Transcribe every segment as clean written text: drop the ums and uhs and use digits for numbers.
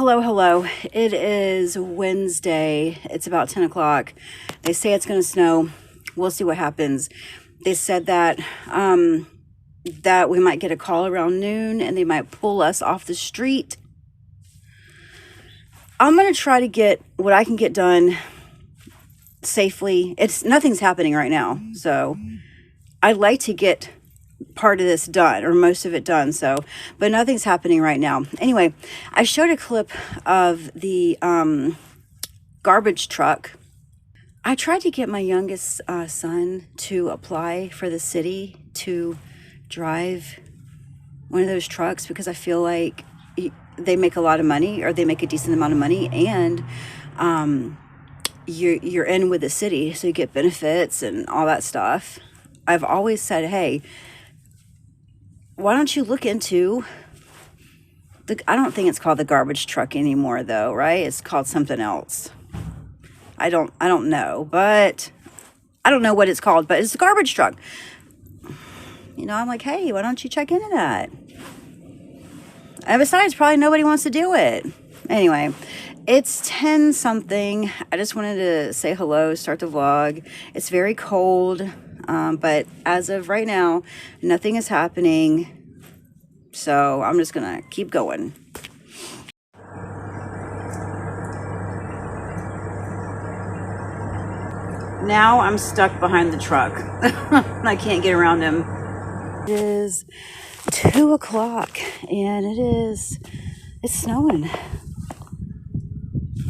Hello. It is Wednesday. It's about 10 o'clock. They say it's going to snow. We'll see what happens. They said that that we might get a call around noon and they might pull us off the street. I'm going to try to get what I can get done safely. Nothing's happening right now. So I'd like to get part of this done, or most of it done, but nothing's happening right now. Anyway, I showed a clip of the garbage truck. I tried to get my youngest son to apply for the city to drive one of those trucks because I feel like they make a lot of money, or they make a decent amount of money, and you're in with the city, so you get benefits and all that stuff. I've always said, hey, why don't you look into I don't think it's called the garbage truck anymore though, right? It's called something else. I don't know, but I don't know what it's called, but it's a garbage truck. I'm like, hey, why don't you check into that? And besides, probably nobody wants to do it. Anyway, it's 10 something. I just wanted to say hello, start the vlog. It's very cold. But as of right now, nothing is happening. So I'm just going to keep going. Now I'm stuck behind the truck. I can't get around him. It is 2 o'clock and it's snowing.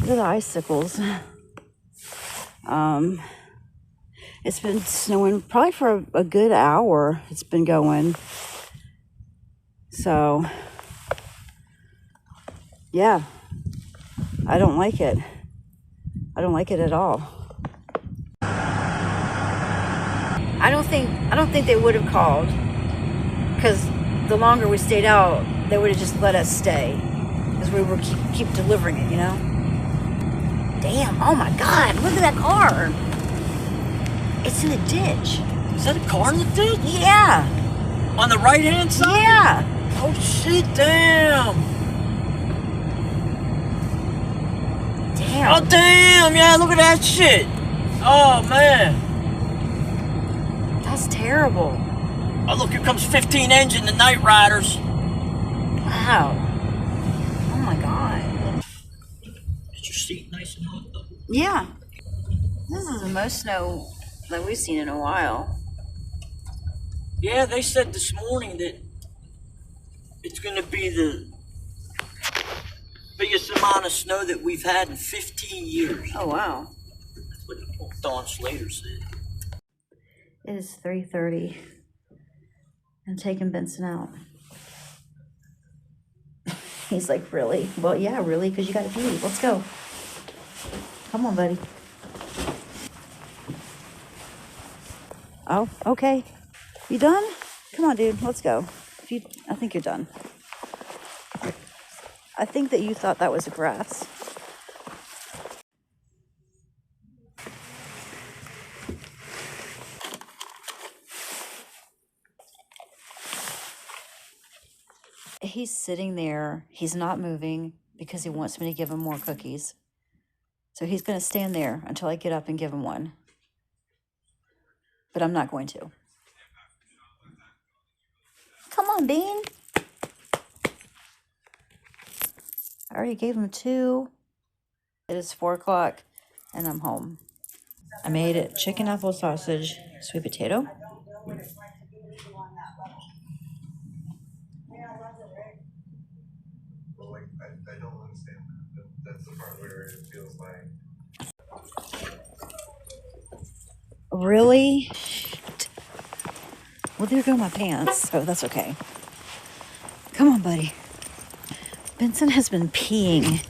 Look at the icicles. It's been snowing probably for a good hour. It's been going. So, yeah, I don't like it. I don't like it at all. I don't think they would have called, because the longer we stayed out, they would have just let us stay, because we were keep delivering it, Damn! Oh my God! Look at that car. It's in the ditch. Is that a car in the ditch? Yeah. On the right-hand side? Yeah. Oh, shit, damn. Damn. Oh, damn, yeah, look at that shit. Oh, man. That's terrible. Oh, look, here comes 15 engine, the Night Riders. Wow. Oh, my God. Is your seat nice and hot, though? Yeah. This is the most snow that we've seen in a while. Yeah, they said this morning that it's going to be the biggest amount of snow that we've had in 15 years. Oh, wow. That's what Dawn Slater said. It is 3:30. I'm taking Benson out. He's like, really? Well, yeah, really, because you got to pee. Let's go. Come on, buddy. Oh, okay. You done? Come on, dude. Let's go. I think you're done. I think that you thought that was the grass. He's sitting there. He's not moving because he wants me to give him more cookies. So he's going to stand there until I get up and give him one. But I'm not going to. Come on, Bean. I already gave him 2. It is 4 o'clock and I'm home. I made it chicken apple sausage, sweet potato. I don't understand that. That's the part where it feels like... Really? Shit. Well, there go my pants, so that's okay. Come on, buddy. Benson has been peeing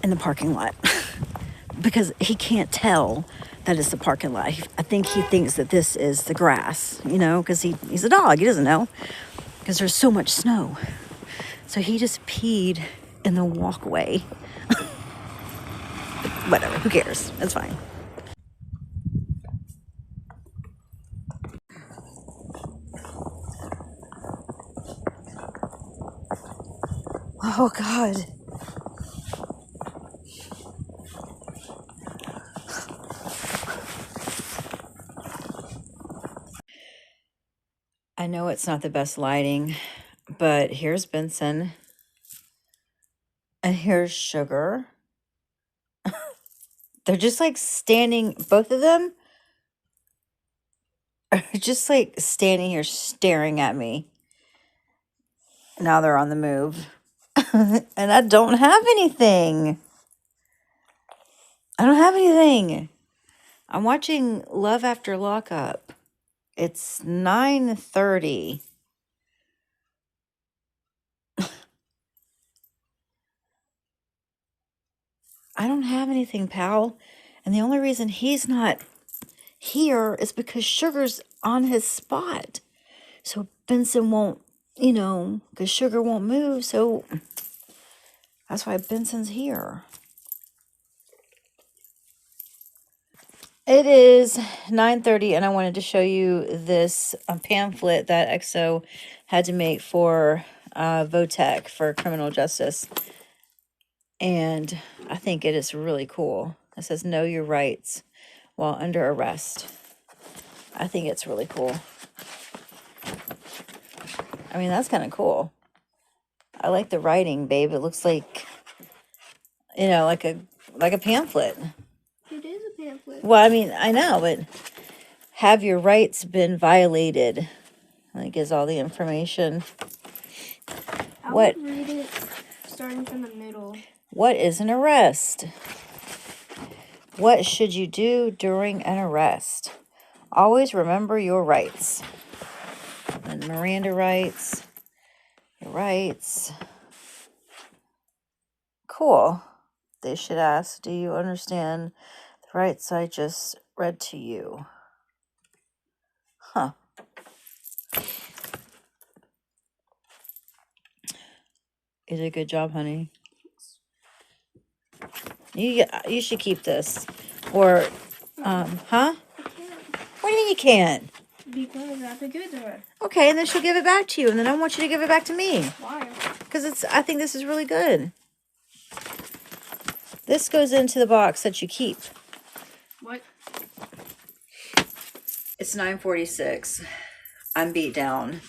in the parking lot because he can't tell that it's the parking lot. I think he thinks that this is the grass, because he's a dog. He doesn't know because there's so much snow. So he just peed in the walkway. Whatever, who cares? It's fine. Oh, God. I know it's not the best lighting, but here's Benson. And here's Sugar. They're just like standing, both of them are just like standing here staring at me. Now they're on the move. And I don't have anything. I don't have anything. I'm watching Love After Lockup. It's 9:30. I don't have anything, pal. And the only reason he's not here is because Sugar's on his spot. So Benson won't, because Sugar won't move. So that's why Benson's here. It is 9:30, and I wanted to show you this pamphlet that EXO had to make for VOTEC, for criminal justice. And I think it is really cool. It says, "Know your rights while under arrest." I think it's really cool. I mean, that's kind of cool. I like the writing, babe. It looks like, like a pamphlet. It is a pamphlet. Well, I mean, I know, but have your rights been violated? And it gives all the information. I What? would read it starting from the middle. What is an arrest? What should you do during an arrest? Always remember your rights. And Miranda rights. Your rights. Cool. They should ask, do you understand the rights I just read to you? Huh. You did a good job, honey. You should keep this. Or, huh? I can't. What do you mean you can't? Because I have to give it to her. Okay, and then she'll give it back to you, and then I want you to give it back to me. Why? Because I think this is really good. This goes into the box that you keep. What? It's 9:46. I'm beat down.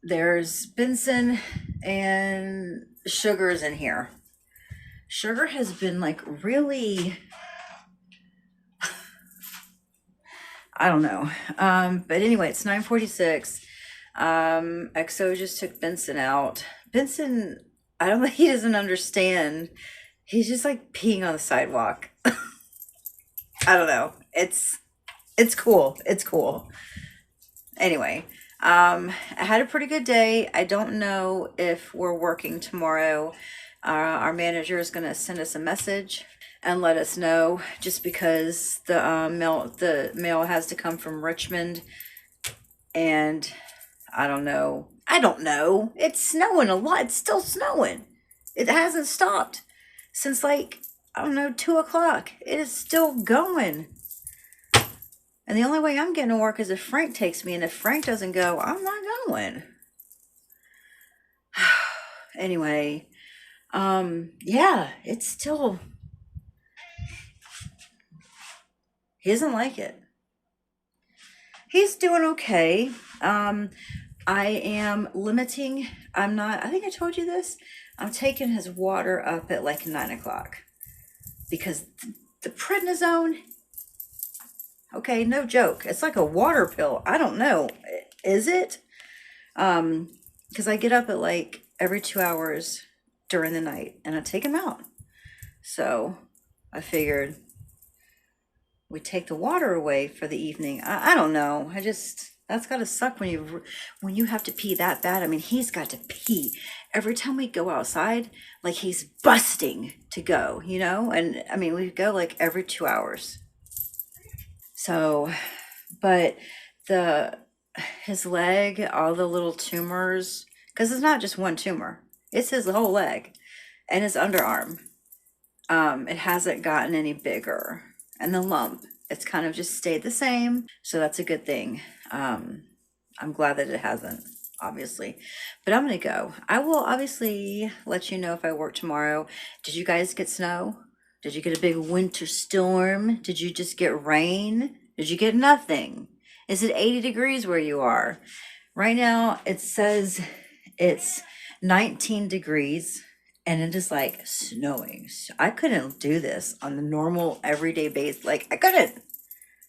There's Benson and Sugar's in here. Sugar has been like really, I don't know. But anyway, it's 9:46. EXO just took Benson out. Benson, I don't think he doesn't understand. He's just like peeing on the sidewalk. I don't know. It's cool. It's cool. Anyway, I had a pretty good day. I don't know if we're working tomorrow. Our manager is going to send us a message and let us know, just because the mail has to come from Richmond, and I don't know. It's snowing a lot. It's still snowing. It hasn't stopped since 2 o'clock. It is still going. And the only way I'm getting to work is if Frank takes me. And if Frank doesn't go, I'm not going. Anyway, yeah, it's still, he doesn't like it. He's doing okay. I am limiting, I think I told you this. I'm taking his water up at 9 o'clock. Because the prednisone, okay, no joke. It's like a water pill. I don't know. Is it? Because I get up at every 2 hours during the night and I take him out. So I figured we take the water away for the evening. I don't know. That's gotta suck when you have to pee that bad. I mean, he's got to pee every time we go outside. He's busting to go, And I mean, we go every 2 hours. So, but his leg, all the little tumors, because it's not just one tumor. It's his whole leg and his underarm. It hasn't gotten any bigger. And the lump, it's kind of just stayed the same. So that's a good thing. I'm glad that it hasn't, obviously. But I'm going to go. I will obviously let you know if I work tomorrow. Did you guys get snow? Did you get a big winter storm? Did you just get rain? Did you get nothing? Is it 80 degrees where you are? Right now, it says it's 19 degrees and it is like snowing. I couldn't do this on the normal everyday basis. Like, I couldn't.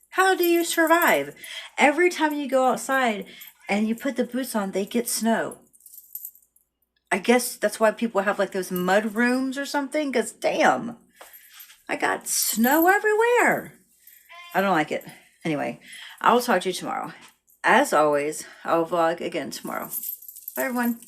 How do you survive? Every time you go outside and you put the boots on, they get snow. I guess that's why people have like those mud rooms or something, because damn, I got snow everywhere. I don't like it. Anyway, I will talk to you tomorrow. As always, I'll vlog again tomorrow. Bye, everyone.